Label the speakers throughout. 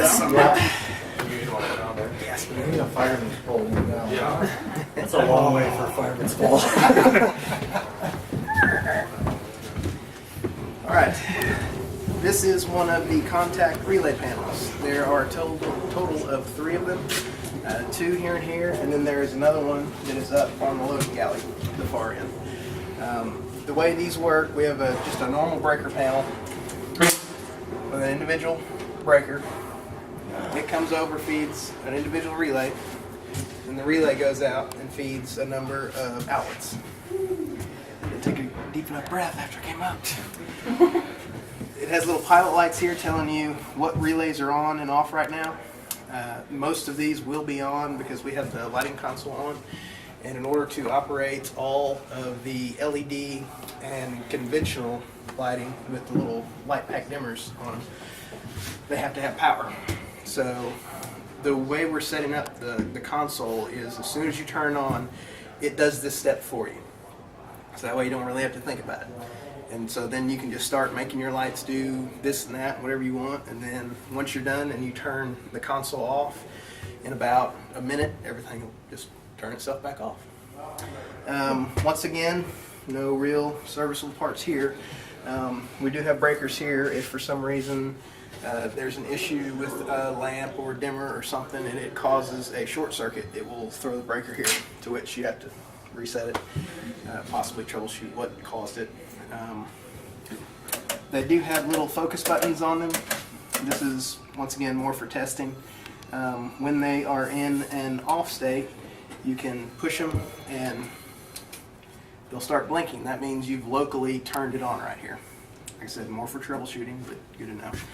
Speaker 1: some breath.
Speaker 2: Yes. You need a fireman's pole down.
Speaker 1: Yeah.
Speaker 2: That's a long way for a fireman's pole.
Speaker 1: All right. This is one of the contact relay panels. There are a total of 3 of them. 2 here and here, and then there is another one that is up on the loading galley, the far end. The way these work, we have just a normal breaker panel with an individual breaker. It comes over, feeds an individual relay, and the relay goes out and feeds a number of outlets. I took a deep enough breath after I came out. It has little pilot lights here telling you what relays are on and off right now. Most of these will be on because we have the lighting console on, and in order to operate all of the LED and conventional lighting with the little light pack dimmers on them, they have to have power. So the way we're setting up the console is as soon as you turn on, it does this step for you. So that way you don't really have to think about it. And so then you can just start making your lights do this and that, whatever you want, and then once you're done and you turn the console off, in about a minute, everything will just turn itself back off. Once again, no real serviceable parts here. We do have breakers here if for some reason there's an issue with a lamp or dimmer or something and it causes a short circuit, it will throw the breaker here, to which you have to reset it, possibly troubleshoot what caused it. They do have little focus buttons on them. This is, once again, more for testing. When they are in an off state, you can push them and they'll start blinking. That means you've locally turned it on right here. Like I said, more for troubleshooting, but good enough.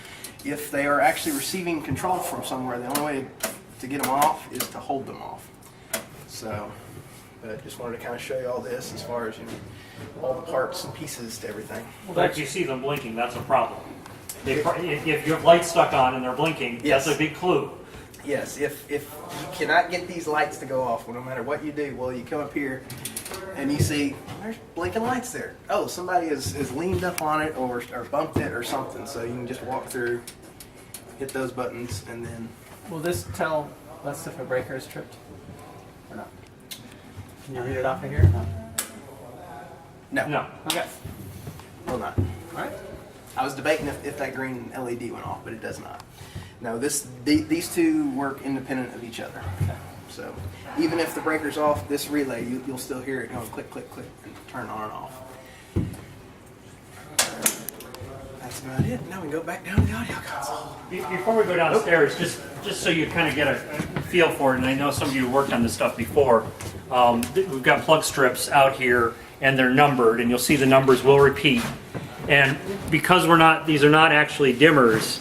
Speaker 1: If they are actually receiving control from somewhere, the only way to get them off is to hold them off. So, but just wanted to kind of show you all this as far as, you know, all the parts and pieces to everything.
Speaker 3: Well, if you see them blinking, that's a problem. If you have lights stuck on and they're blinking,
Speaker 1: yes,
Speaker 3: that's a big clue.
Speaker 1: Yes, if you cannot get these lights to go off, well, no matter what you do, well, you come up here and you see there's blinking lights there. Oh, somebody has leaned up on it or bumped it or something. So you can just walk through, hit those buttons, and then.
Speaker 4: Will this tell us if a breaker is tripped or not? Can you read it off of here?
Speaker 1: No.
Speaker 3: No.
Speaker 4: Okay.
Speaker 1: Will not.
Speaker 4: All right.
Speaker 1: I was debating if that green LED went off, but it does not. No, these two work independent of each other.
Speaker 4: Okay.
Speaker 1: So even if the breaker's off, this relay, you'll still hear it going click, click, click, and turn on and off. That's about it. Now we go back down to the audio console.
Speaker 3: Before we go downstairs, just so you kind of get a feel for it, and I know some of you worked on this stuff before, we've got plug strips out here, and they're numbered, and you'll see the numbers will repeat. And because these are not actually dimmers,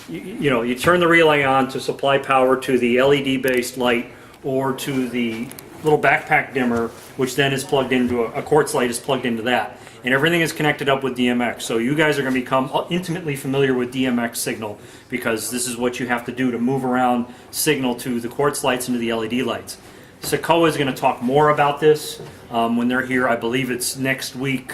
Speaker 3: you turn the relay on to supply power to the LED-based light or to the little backpack dimmer, which then is plugged into a quartz light is plugged into that. And everything is connected up with DMX. So you guys are going to become intimately familiar with DMX signal because this is what you have to do to move around signal to the quartz lights and to the LED lights. Secoa is going to talk more about this when they're here. I believe it's next week.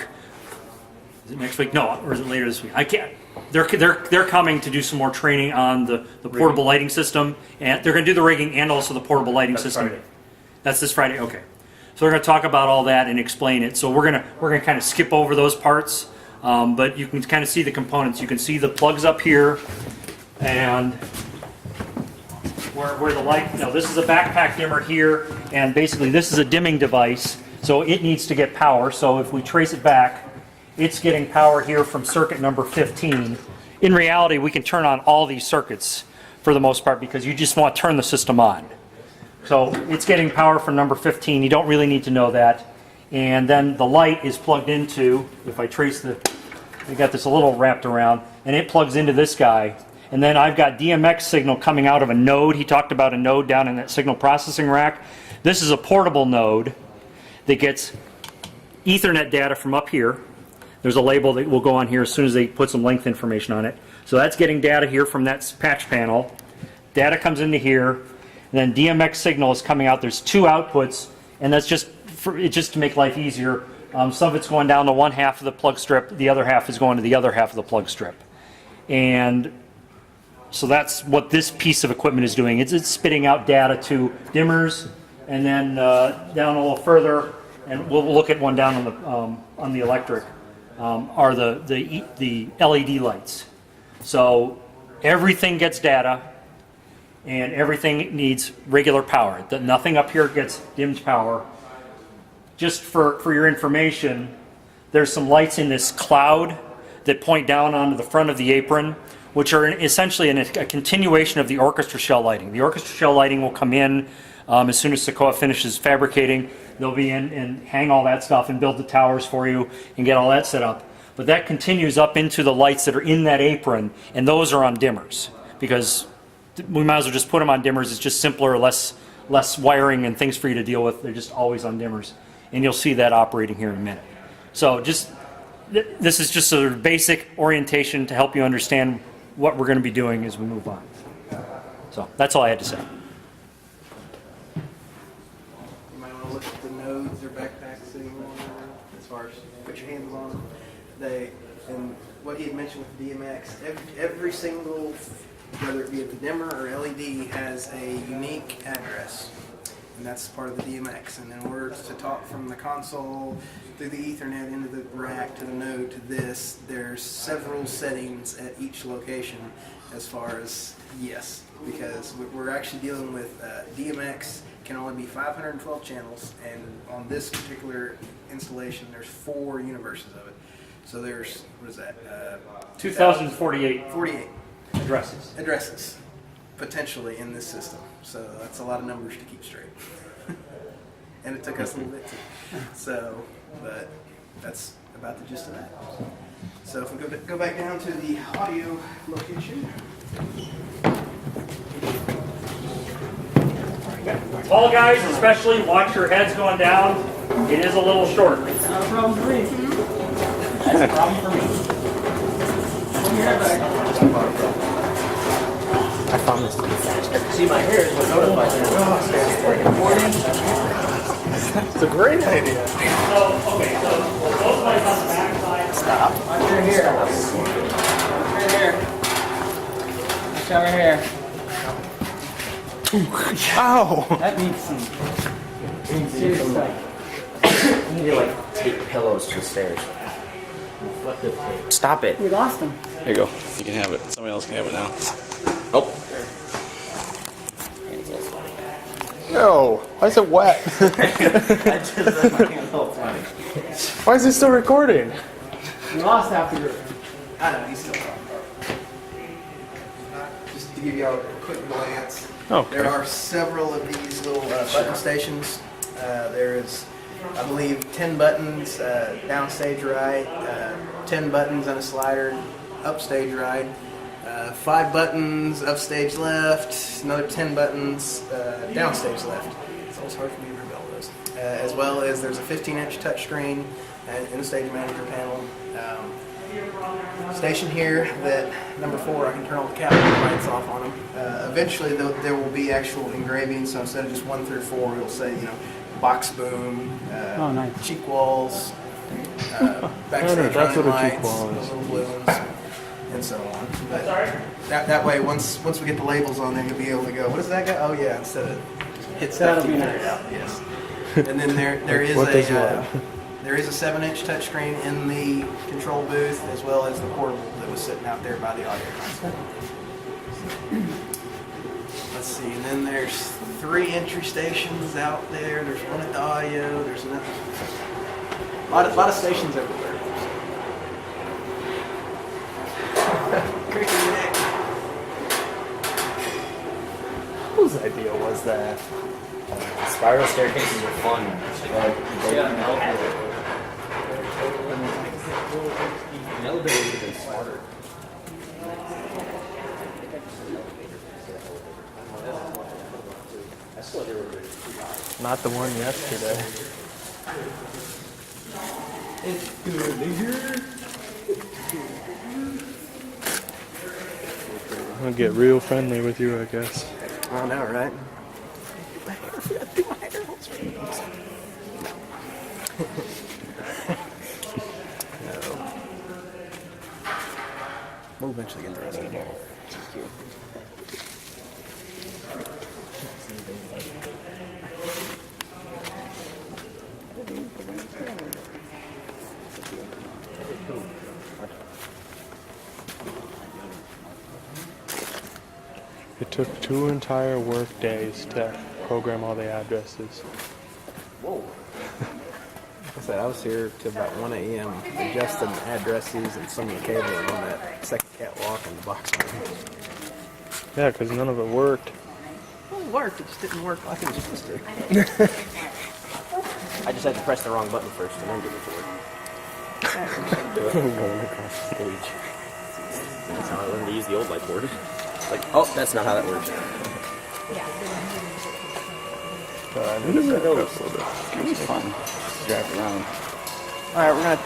Speaker 3: Is it next week? No, or is it later this week? I can't. They're coming to do some more training on the portable lighting system, and they're going to do the rigging and also the portable lighting system.
Speaker 4: Friday.
Speaker 3: That's this Friday. Okay. So we're going to talk about all that and explain it. So we're gonna kind of skip over those parts, but you can kind of see the components. You can see the plugs up here, and where the light. No, this is a backpack dimmer here, and basically this is a dimming device. So it needs to get power. So if we trace it back, it's getting power here from circuit number 15. In reality, we can turn on all these circuits for the most part because you just want to turn the system on. So it's getting power from number 15. You don't really need to know that. And then the light is plugged into, if I trace we got this a little wrapped around, and it plugs into this guy. And then I've got DMX signal coming out of a node. He talked about a node down in that signal processing rack. This is a portable node that gets Ethernet data from up here. There's a label that will go on here as soon as they put some length information on it. So that's getting data here from that patch panel. Data comes into here, and then DMX signal is coming out. There's 2 outputs, and that's just to make life easier. Some of it's going down to one half of the plug strip. The other half is going to the other half of the plug strip. And So that's what this piece of equipment is doing. It's spitting out data to dimmers, and then down a little further, and we'll look at one down on the electric, are the LED lights. So everything gets data, and everything needs regular power. Nothing up here gets dimmed power. Just for your information, there's some lights in this cloud that point down onto the front of the apron, which are essentially a continuation of the orchestra shell lighting. The orchestra shell lighting will come in as soon as Sequoia finishes fabricating. They'll be in and hang all that stuff and build the towers for you and get all that set up. But that continues up into the lights that are in that apron, and those are on dimmers, because we might as well just put them on dimmers. It's just simpler, less wiring and things for you to deal with. They're just always on dimmers. And you'll see that operating here in a minute. So this is just a basic orientation to help you understand what we're going to be doing as we move on. So that's all I had to say.
Speaker 1: You might want to look at the nodes or backpacks sitting on there as far as put your hands on them. And what he had mentioned with the DMX, every single, whether it be at the dimmer or LED, has a unique address. And that's part of the DMX. And in order to talk from the console through the Ethernet into the rack to the node to this, there's several settings at each location as far as, yes, because we're actually dealing with DMX can only be 512 channels, and on this particular installation there's 4 universes of it. So there's, what is that?
Speaker 3: 2,048
Speaker 1: 48
Speaker 3: addresses.
Speaker 1: Potentially in this system. So that's a lot of numbers to keep straight. And it took us a little bit too. So, but that's about the gist of that. So if we go back down to the audio location.
Speaker 3: Tall guys especially, watch your heads going down. It is a little short.
Speaker 4: It's not a problem for me. That's a problem for me. Put your hair back.
Speaker 5: I found this.
Speaker 4: See, my hair is what notifies me.
Speaker 5: It's a great idea.
Speaker 3: So, okay, so those lights on the back side.
Speaker 4: Stop. Watch your hair. Watch your hair. Watch our hair.
Speaker 5: Ow!
Speaker 4: That needs some serious stuff.
Speaker 6: You need to like take pillows to the stairs. Stop it.
Speaker 4: We lost him.
Speaker 5: There you go. You can have it. Somebody else can have it now.
Speaker 6: Oh.
Speaker 5: No. Why is it wet?
Speaker 4: I just let my hand hold funny.
Speaker 5: Why is it still recording?
Speaker 4: We lost half the group.
Speaker 1: I know, he's still talking. Just to give you all a quick glance.
Speaker 5: Okay.
Speaker 1: There are several of these little button stations. There is, I believe, 10 buttons downstage right, 10 buttons on a slider upstage right, 5 buttons upstage left, another 10 buttons downstage left. It's always hard for me to remember all those. As well as there's a 15-inch touchscreen in the stage manager panel. Station here that number 4, I can turn all the cabinet lights off on them. Eventually there will be actual engraving, so instead of just 1 through 4, it'll say, you know, box boom,
Speaker 4: Oh, nice.
Speaker 1: cheek walls, backstage
Speaker 5: That's
Speaker 1: running
Speaker 5: what a cheek
Speaker 1: lights,
Speaker 5: wall is.
Speaker 1: little blue ones, and so on. But that way, once we get the labels on there, you'll be able to go, what does that go? Oh yeah, instead of hit stuff,
Speaker 4: That'll
Speaker 1: you
Speaker 4: be
Speaker 1: figure it
Speaker 4: nice.
Speaker 1: out. Yes. And then there is
Speaker 5: What does
Speaker 1: a 7-inch touchscreen in the control booth, as well as the portable that was sitting out there by the audio console. Let's see, and then there's 3 entry stations out there. There's one at the audio. There's another. A lot of stations everywhere. Cricket neck.
Speaker 5: Whose idea was that?
Speaker 6: Spiral staircases are fun. An elevator would have been smarter.
Speaker 5: Not the one yesterday. I'll get real friendly with you, I guess.
Speaker 1: I know, right? We'll eventually get the rest of it.
Speaker 5: It took 2 entire work days to program all the addresses.
Speaker 1: Whoa. Like I said, I was here till about 1 a.m. adjusting addresses and some of the cabling on that second catwalk and the box.
Speaker 5: Yeah, because none of it worked.
Speaker 1: Well, it worked. It just didn't work like it was supposed to.
Speaker 6: I just had to press the wrong button first and then get it to work. Going across the stage. That's how I learned to use the old whiteboard. Like, oh, that's not how that works.
Speaker 7: It was fun. Drive around.
Speaker 1: All right, we're gonna.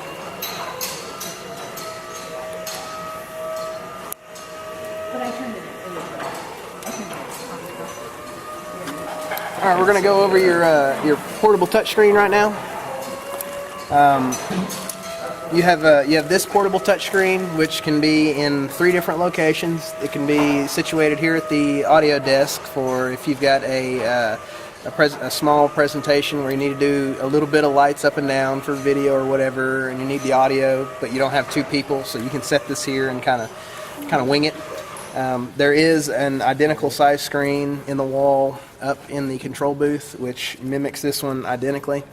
Speaker 8: But I turned it in.
Speaker 1: All right, we're gonna go over your portable touchscreen right now. You have this portable touchscreen, which can be in 3 different locations. It can be situated here at the audio desk for if you've got a small presentation where you need to do a little bit of lights up and down for video or whatever, and you need the audio, but you don't have 2 people, so you can set this here and kind of wing it. There is an identical size screen in the wall up in the control booth, which mimics this one identically.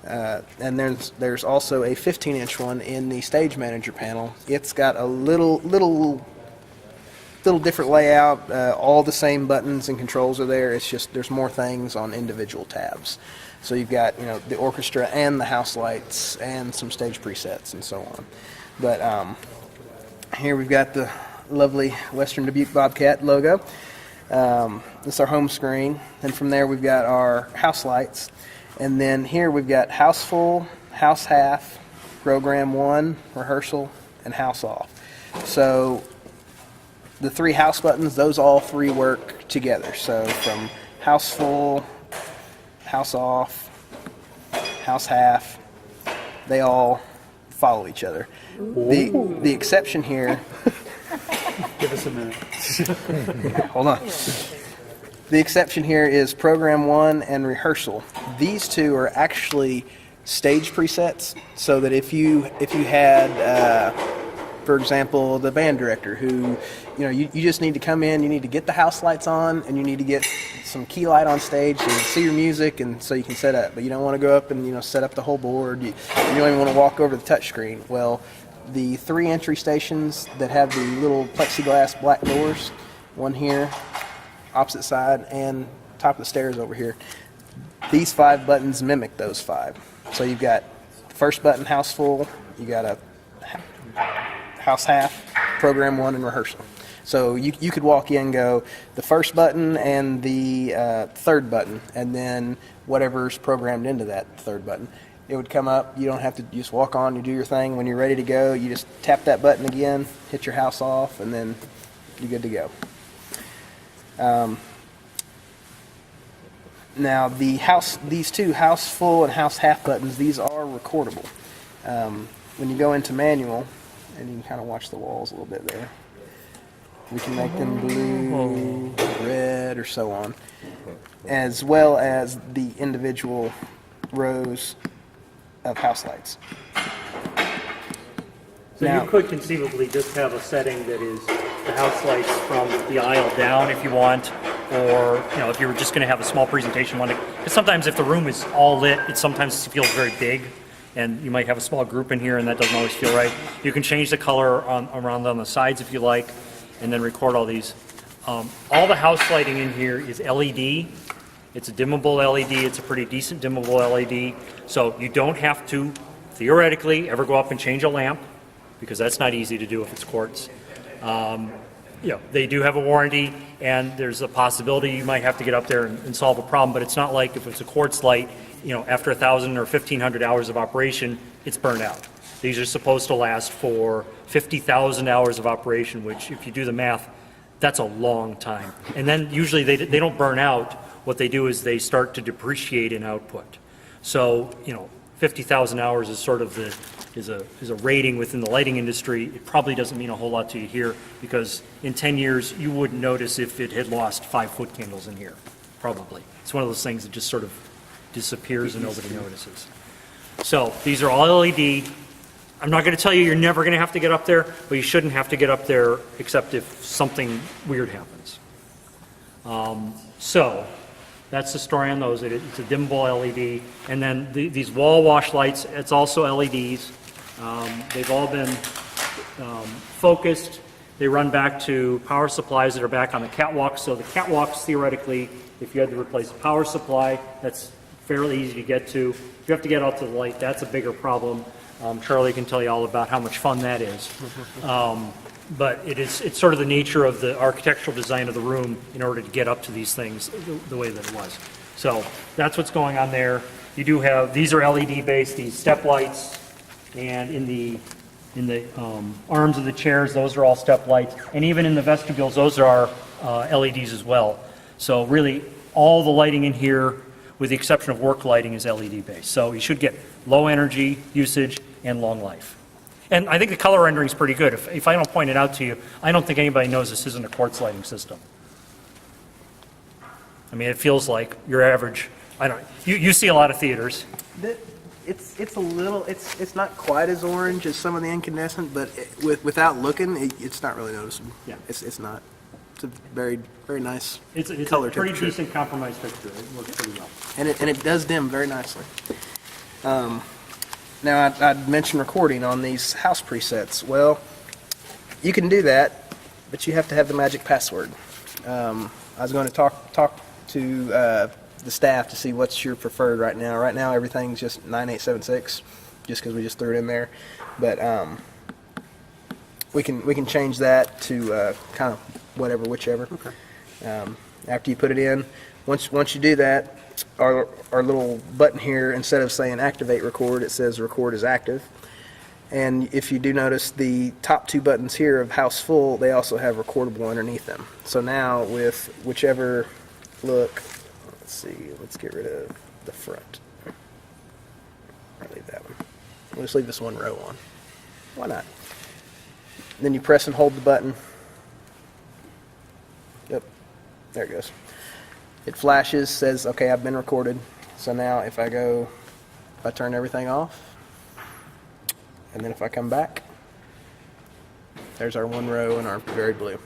Speaker 1: And there's also a 15-inch one in the stage manager panel. It's got a little different layout. All the same buttons and controls are there. It's just there's more things on individual tabs. So you've got the orchestra and the house lights and some stage presets and so on. But here we've got the lovely Western Dubuque Bobcat logo. This is our home screen. And from there we've got our house lights. And then here we've got house full, house half, program 1, rehearsal, and house off. So the 3 house buttons, those all 3 work together. So from house full, house off, house half, they all follow each other. The exception here.
Speaker 3: Give us a minute.
Speaker 1: Hold on. The exception here is program 1 and rehearsal. These 2 are actually stage presets, so that if you had, for example, the band director who, you just need to come in, you need to get the house lights on, and you need to get some key light on stage so you can see your music, and so you can set up. But you don't want to go up and set up the whole board. You don't even want to walk over the touch screen. Well, the 3 entry stations that have the little plexiglass black doors, one here, opposite side, and top of the stairs over here. These 5 buttons mimic those 5. So you've got the first button, house full, you got a house half, program 1, and rehearsal. So you could walk in and go the first button and the 3rd button, and then whatever's programmed into that 3rd button. It would come up, you don't have to just walk on, you do your thing. When you're ready to go, you just tap that button again, hit your house off, and then you're good to go. Now these 2 house full and house half buttons, these are recordable. When you go into manual, and you can kind of watch the walls a little bit there, we can make them blue, red, or so on, as well as the individual rows of house lights.
Speaker 3: So
Speaker 1: Now,
Speaker 3: you could conceivably just have a setting that is the house lights from the aisle down if you want, or if you were just going to have a small presentation one. Because sometimes if the room is all lit, it sometimes feels very big, and you might have a small group in here, and that doesn't always feel right. You can change the color around on the sides if you like, and then record all these. All the house lighting in here is LED. It's a dimmable LED. It's a pretty decent dimmable LED. So you don't have to, theoretically, ever go up and change a lamp, because that's not easy to do if it's quartz. They do have a warranty, and there's a possibility you might have to get up there and solve a problem, but it's not like if it's a quartz light, after 1,000 or 1,500 hours of operation, it's burned out. These are supposed to last for 50,000 hours of operation, which if you do the math, that's a long time. And then usually they don't burn out. What they do is they start to depreciate in output. So, 50,000 hours is sort of is a rating within the lighting industry. It probably doesn't mean a whole lot to you here, because in 10 years you wouldn't notice if it had lost 5 foot candles in here. Probably. It's one of those things that just sort of disappears and nobody notices. So these are all LED. I'm not going to tell you you're never going to have to get up there, but you shouldn't have to get up there except if something weird happens. So that's the story on those. It's a dimmable LED. And then these wall wash lights, it's also LEDs. They've all been focused. They run back to power supplies that are back on the catwalks. So the catwalks, theoretically, if you had to replace a power supply, that's fairly easy to get to. If you have to get out to the light, that's a bigger problem. Charlie can tell you all about how much fun that is. But it's sort of the nature of the architectural design of the room in order to get up to these things the way that it was. So that's what's going on there. You do have, these are LED based, these step lights, and in the arms of the chairs, those are all step lights. And even in the vestibules, those are LEDs as well. So really, all the lighting in here, with the exception of work lighting, is LED based. So you should get low energy usage and long life. And I think the color rendering is pretty good. If I don't point it out to you, I don't think anybody knows this isn't a quartz lighting system. I mean, it feels like your average, I don't know, you see a lot of theaters.
Speaker 1: It's a little, it's not quite as orange as some of the incandescent, but without looking, it's not really noticeable.
Speaker 3: Yeah.
Speaker 1: It's not. It's a very, very nice
Speaker 3: It's
Speaker 1: color
Speaker 3: a pretty
Speaker 1: temperature.
Speaker 3: decent compromise picture. It works pretty well.
Speaker 1: And it does dim very nicely. Now, I'd mentioned recording on these house presets. Well, you can do that, but you have to have the magic password. I was going to talk to the staff to see what's your preferred right now. Right now, everything's just 9876, just because we just threw it in there. But we can change that to kind of whichever. Okay. After you put it in, once you do that, our little button here, instead of saying activate record, it says record is active. And if you do notice, the top two buttons here of house full, they also have recordable underneath them. So now with whichever look, let's see, let's get rid of the front. I'll leave that one. We'll just leave this one row on. Why not? Then you press and hold the button. Yep, there it goes. It flashes, says, okay, I've been recorded. So now if I turn everything off, and then if I come back, there's our one row and our very blue.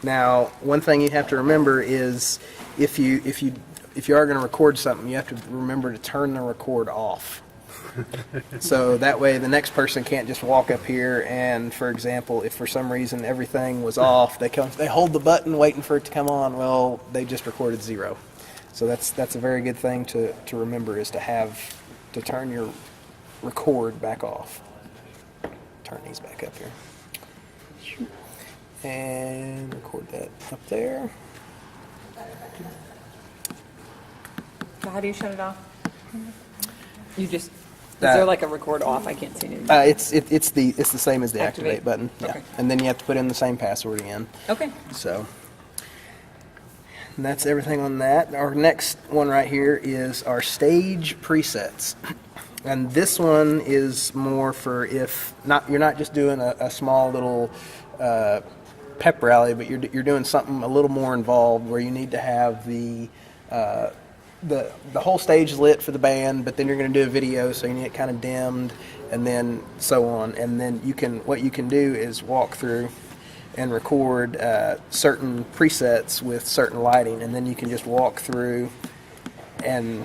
Speaker 1: Now, one thing you have to remember is if you are going to record something, you have to remember to turn the record off. So that way the next person can't just walk up here and, for example, if for some reason everything was off, they hold the button waiting for it to come on. Well, they just recorded 0. So that's a very good thing to remember, is to turn your record back off. Turn these back up here. And record that up there.
Speaker 9: So how do you shut it off? You just, is there like a record off? I can't see anything.
Speaker 1: It's the same as the activate button. Yeah.
Speaker 9: Okay.
Speaker 1: And then you have to put in the same password again.
Speaker 9: Okay.
Speaker 1: So, and that's everything on that. Our next one right here is our stage presets. And this one is more for if you're not just doing a small little pep rally, but you're doing something a little more involved, where you need to have the whole stage lit for the band, but then you're going to do a video, so you need it kind of dimmed, and then so on. And then what you can do is walk through and record certain presets with certain lighting, and then you can just walk through and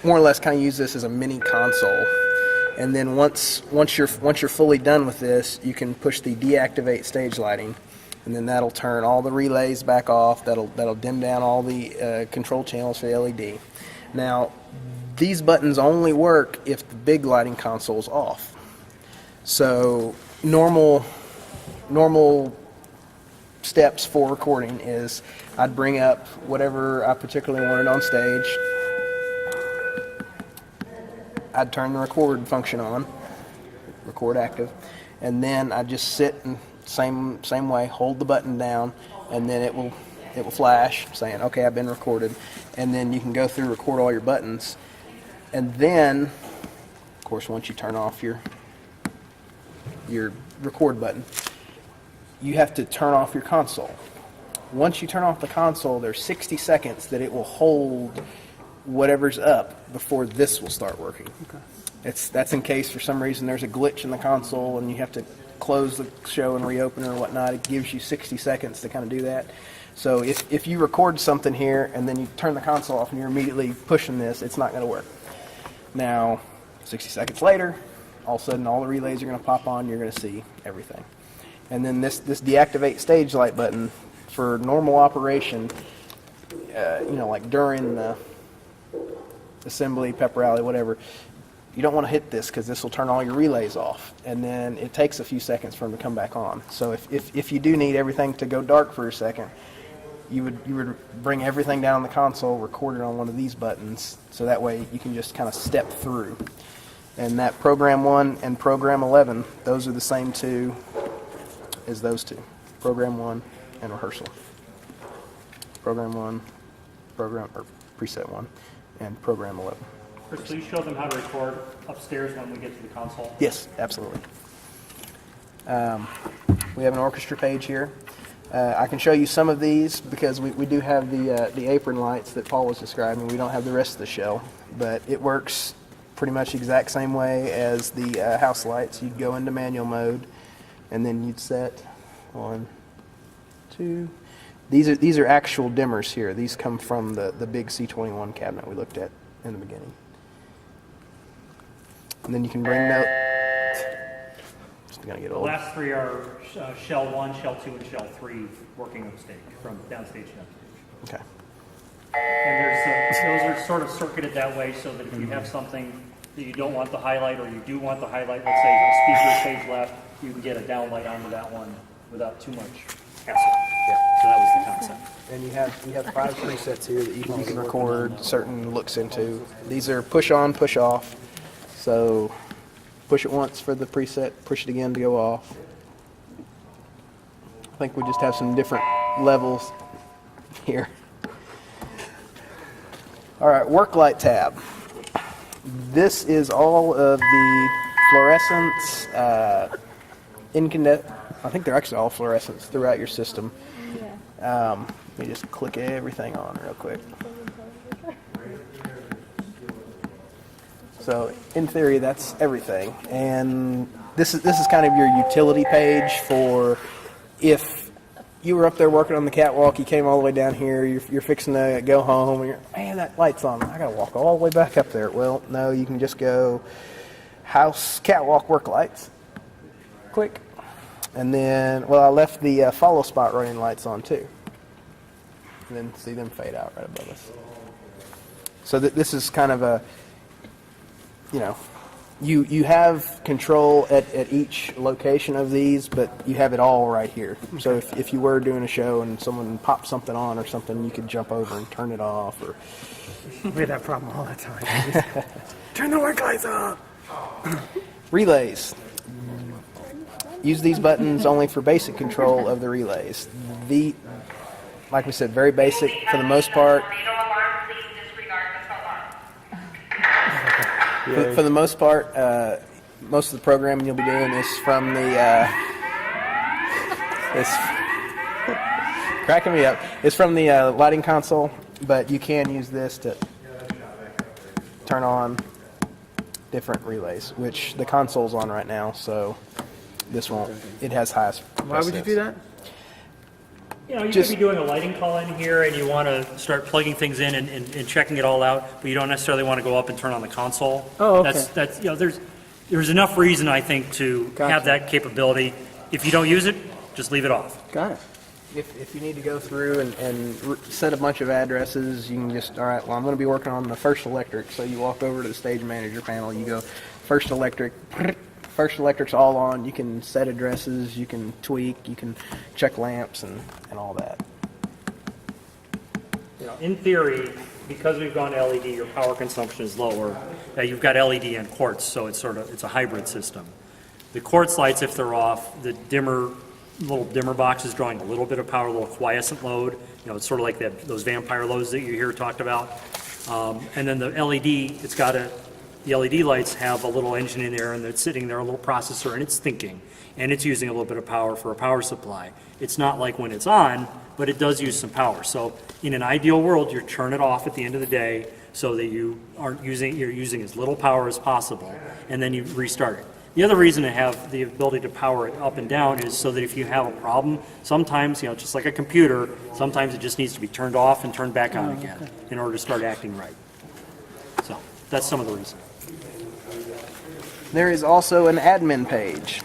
Speaker 1: more or less kind of use this as a mini console. And then once you're fully done with this, you can push the deactivate stage lighting, and then that'll turn all the relays back off. That'll dim down all the control channels for the LED. Now, these buttons only work if the big lighting console is off. So normal steps for recording is I'd bring up whatever I particularly wanted on stage. I'd turn the record function on, record active, and then I'd just sit and same way, hold the button down, and then it will flash saying, okay, I've been recorded. And then you can go through, record all your buttons, and then, of course, once you turn off your record button, you have to turn off your console. Once you turn off the console, there's 60 seconds that it will hold whatever's up before this will start working. Okay. That's in case for some reason there's a glitch in the console and you have to close the show and reopen or whatnot. It gives you 60 seconds to kind of do that. So if you record something here and then you turn the console off and you're immediately pushing this, it's not going to work. Now, 60 seconds later, all of a sudden all the relays are going to pop on, you're going to see everything. And then this deactivate stage light button for normal operation, like during the assembly, pep rally, whatever, you don't want to hit this because this will turn all your relays off. And then it takes a few seconds for them to come back on. So if you do need everything to go dark for a second, you would bring everything down on the console, record it on one of these buttons, so that way you can just kind of step through. And that Program 1 and Program 11, those are the same two as those two. Program 1 and Rehearsal. Program 1, Preset 1, and Program 11.
Speaker 3: Chris, please show them how to record upstairs when we get to the console.
Speaker 1: Yes, absolutely. We have an orchestra page here. I can show you some of these because we do have the apron lights that Paul was describing. We don't have the rest of the shell, but it works pretty much the exact same way as the house lights. You'd go into manual mode, and then you'd set 1, 2. These are actual dimmers here. These come from the big C21 cabinet we looked at in the beginning. And then you can bring note. Gonna get
Speaker 3: The
Speaker 1: old.
Speaker 3: last three are shell 1, shell 2, and shell 3 working upstage, from downstage to upstage.
Speaker 1: Okay.
Speaker 3: And those are sort of circuited that way so that if you have something that you don't want the highlight or you do want the highlight, let's say a speaker stage left, you can get a downlight onto that one without too much hassle. Yeah. So that was the concept.
Speaker 1: And you have 5 presets here that you can record certain looks into. These are push on, push off. So push it once for the preset, push it again to go off. I think we just have some different levels here. All right, work light tab. This is all of the fluorescents, incandescent. I think they're actually all fluorescents throughout your system. Let me just click everything on real quick. So in theory, that's everything. And this is kind of your utility page for if you were up there working on the catwalk, you came all the way down here, you're fixing to go home, and you're, man, that light's on. I got to walk all the way back up there. Well, no, you can just go house catwalk work lights. Quick. And then, well, I left the follow spot running lights on too. And then see them fade out right above us. So this is kind of a, you have control at each location of these, but you have it all right here. So if you were doing a show and someone popped something on or something, you could jump over and turn it off. Or
Speaker 2: We had that problem all the time. Turn the work lights on.
Speaker 1: relays. Use these buttons only for basic control of the relays. Like we said, very basic for the most part. For the most part, most of the programming you'll be doing is from the it's cracking me up. It's from the lighting console, but you can use this to turn on different relays, which the console's on right now, so this won't. It has highest.
Speaker 2: Why would you do that?
Speaker 3: You
Speaker 1: Just-
Speaker 3: could be doing a lighting call in here and you want to start plugging things in and checking it all out, but you don't necessarily want to go up and turn on the console.
Speaker 2: Oh, okay.
Speaker 3: That's there's enough reason, I think, to have that capability. If you don't use it, just leave it off.
Speaker 2: Got it.
Speaker 1: If you need to go through and set a bunch of addresses, you can just, all right, well, I'm going to be working on the First Electric. So you walk over to the stage manager panel, you go, First Electric, First Electric's all on. You can set addresses, you can tweak, you can check lamps and all that.
Speaker 3: In theory, because we've gone LED, your power consumption is lower. You've got LED and quartz, so it's a hybrid system. The quartz lights, if they're off, the little dimmer box is drawing a little bit of power, a little quiescent load. It's sort of like those vampire loads that you hear talked about. And then the LED, the LED lights have a little engine in there, and it's sitting there, a little processor, and it's thinking, and it's using a little bit of power for a power supply. It's not like when it's on, but it does use some power. So in an ideal world, you turn it off at the end of the day so that you're using as little power as possible, and then you restart it. The other reason to have the ability to power it up and down is so that if you have a problem, sometimes, just like a computer, sometimes it just needs to be turned off and turned back on again in order to start acting right. So that's some of the reason.
Speaker 1: There is also an admin page.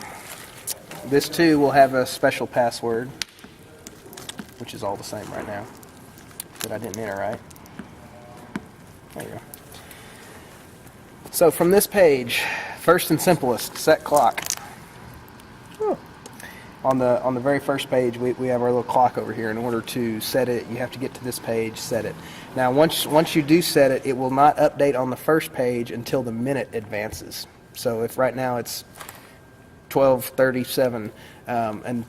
Speaker 1: This too will have a special password, which is all the same right now, that I didn't enter right. There you go. So from this page, first and simplest, set clock. On the very first page, we have our little clock over here. In order to set it, you have to get to this page, set it. Now, once you do set it, it will not update on the first page until the minute advances. So if right now it's 12:37, and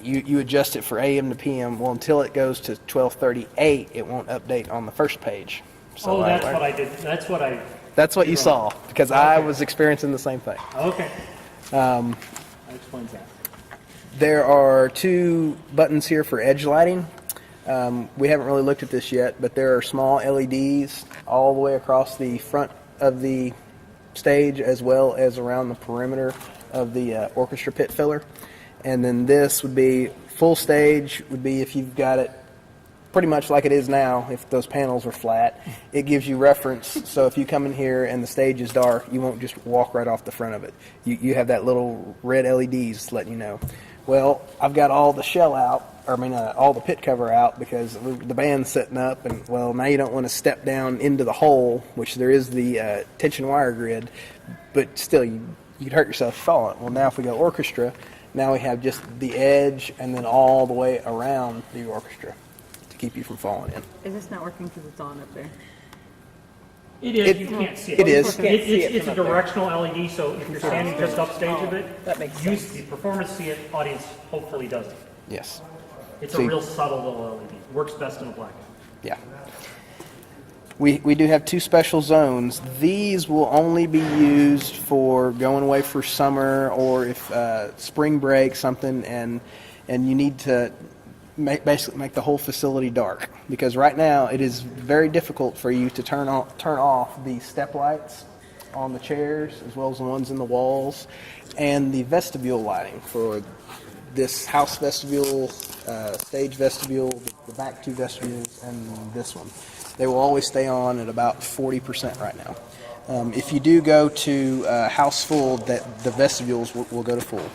Speaker 1: you adjust it for AM to PM, well, until it goes to 12:38, it won't update on the first page. So
Speaker 3: That's what I did.
Speaker 1: That's what you saw, because I was experiencing the same thing.
Speaker 3: Okay. That explains that.
Speaker 1: There are two buttons here for edge lighting. We haven't really looked at this yet, but there are small LEDs all the way across the front of the stage as well as around the perimeter of the orchestra pit filler. And then this would be full stage, would be if you've got it pretty much like it is now, if those panels are flat. It gives you reference, so if you come in here and the stage is dark, you won't just walk right off the front of it. You have that little red LEDs letting you know. Well, I've got all the shell out, all the pit cover out, because the band's setting up, and well, now you don't want to step down into the hole, which there is the tension wire grid, but still, you'd hurt yourself falling. Well, now if we go orchestra, now we have just the edge and then all the way around the orchestra to keep you from falling in.
Speaker 9: Is this not working because it's on up there?
Speaker 3: It is. You can't see it.
Speaker 1: It is.
Speaker 3: It's a directional LED, so if you're standing just upstage of it,
Speaker 9: That makes
Speaker 3: you
Speaker 9: sense.
Speaker 3: the performance see it, audience hopefully doesn't.
Speaker 1: Yes.
Speaker 3: It's
Speaker 1: See-
Speaker 3: a real subtle little LED. Works best in a blackout.
Speaker 1: Yeah. We do have two special zones. These will only be used for going away for summer, or if spring break, something, and you need to basically make the whole facility dark. Because right now it is very difficult for you to turn off the step lights on the chairs, as well as the ones in the walls, and the vestibule lighting for this house vestibule, stage vestibule, the back two vestibules, and this one. They will always stay on at about 40% right now. If you do go to house full, that the vestibules will go to full.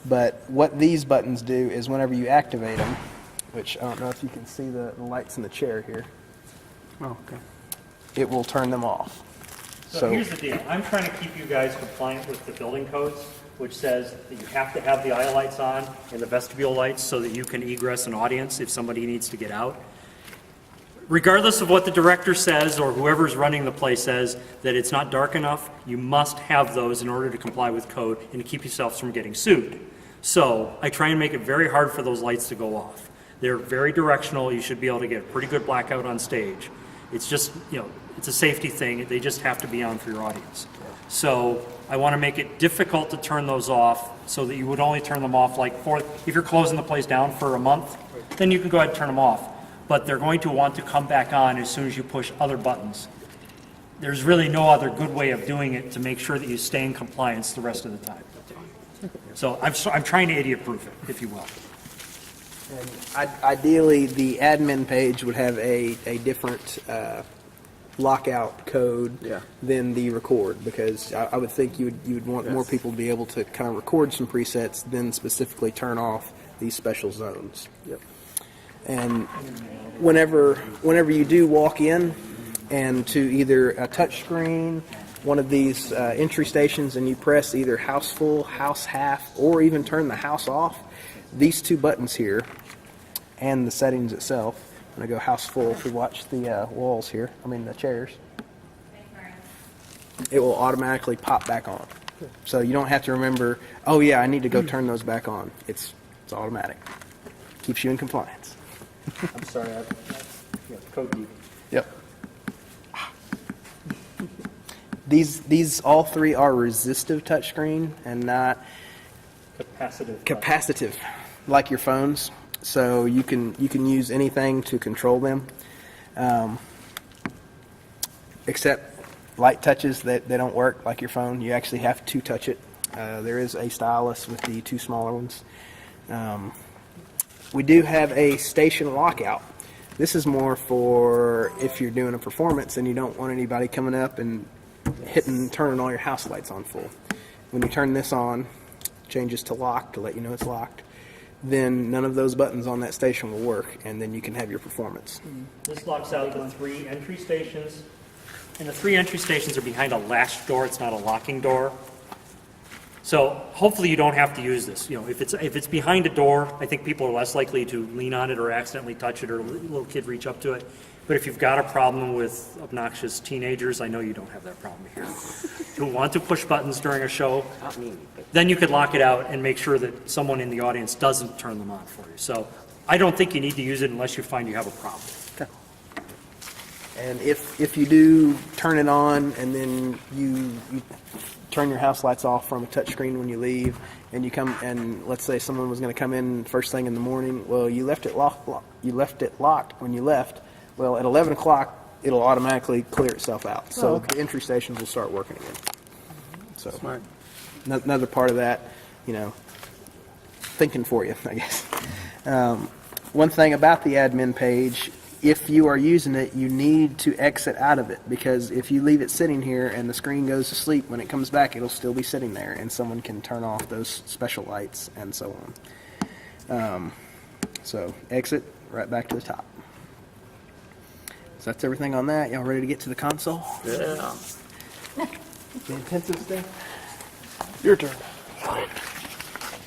Speaker 1: But what these buttons do is whenever you activate them, which I don't know if you can see the lights in the chair here,
Speaker 5: Oh, okay.
Speaker 1: it will turn them off.
Speaker 3: So here's the deal. I'm trying to keep you guys compliant with the building codes, which says that you have to have the aisle lights on and the vestibule lights so that you can egress an audience if somebody needs to get out. Regardless of what the director says or whoever's running the play says that it's not dark enough, you must have those in order to comply with code and to keep yourselves from getting sued. So I try and make it very hard for those lights to go off. They're very directional. You should be able to get a pretty good blackout on stage. It's just, it's a safety thing. They just have to be on for your audience. So I want to make it difficult to turn those off so that you would only turn them off if you're closing the place down for a month, then you can go ahead and turn them off. But they're going to want to come back on as soon as you push other buttons. There's really no other good way of doing it to make sure that you stay in compliance the rest of the time. So I'm trying to idiot-proof it, if you will.
Speaker 1: And ideally, the admin page would have a different lockout code than the record, because I would think you would want more people to be able to kind of record some presets, then specifically turn off these special zones.
Speaker 5: Yep.
Speaker 1: And whenever you do walk in and to either a touch screen, one of these entry stations, and you press either house full, house half, or even turn the house off, these two buttons here and the settings itself, I'm going to go house full if we watch the walls here, the chairs, it will automatically pop back on. So you don't have to remember, oh yeah, I need to go turn those back on. It's automatic. Keeps you in compliance.
Speaker 3: I'm sorry, code geek.
Speaker 1: Yep. These all three are resistive touchscreen and not capacitive, like your phones. So you can use anything to control them, except light touches that they don't work like your phone. You actually have to touch it There is a stylus with the 2 smaller ones. We do have a station lockout. This is more for if you're doing a performance and you don't want anybody coming up and turning all your house lights on full. When you turn this on, changes to lock to let you know it's locked, then none of those buttons on that station will work, and then you can have your performance.
Speaker 3: This locks out the 3 entry stations, and the 3 entry stations are behind a latch door. It's not a locking door. So hopefully you don't have to use this. You know, if it's behind a door, I think people are less likely to lean on it or accidentally touch it, or a little kid reach up to it. But if you've got a problem with obnoxious teenagers, I know you don't have that problem here, who want to push buttons during a show,
Speaker 6: Not me, but
Speaker 3: then you could lock it out and make sure that someone in the audience doesn't turn them on for you. So I don't think you need to use it unless you find you have a problem.
Speaker 1: And if you do turn it on and then you turn your house lights off from a touchscreen when you leave, and you come and let's say someone was going to come in first thing in the morning, well, you left it locked when you left. Well, at 11 o'clock, it'll automatically clear itself out. So the entry stations will start working again. So
Speaker 4: Smart.
Speaker 1: Another part of that, you know, thinking for you, I guess. One thing about the admin page, if you are using it, you need to exit out of it, because if you leave it sitting here and the screen goes to sleep, when it comes back, it'll still be sitting there, and someone can turn off those special lights and so on. So exit right back to the top. So that's everything on that. Y'all ready to get to the console?
Speaker 6: yeah.
Speaker 1: The intensive stuff?
Speaker 5: Your turn.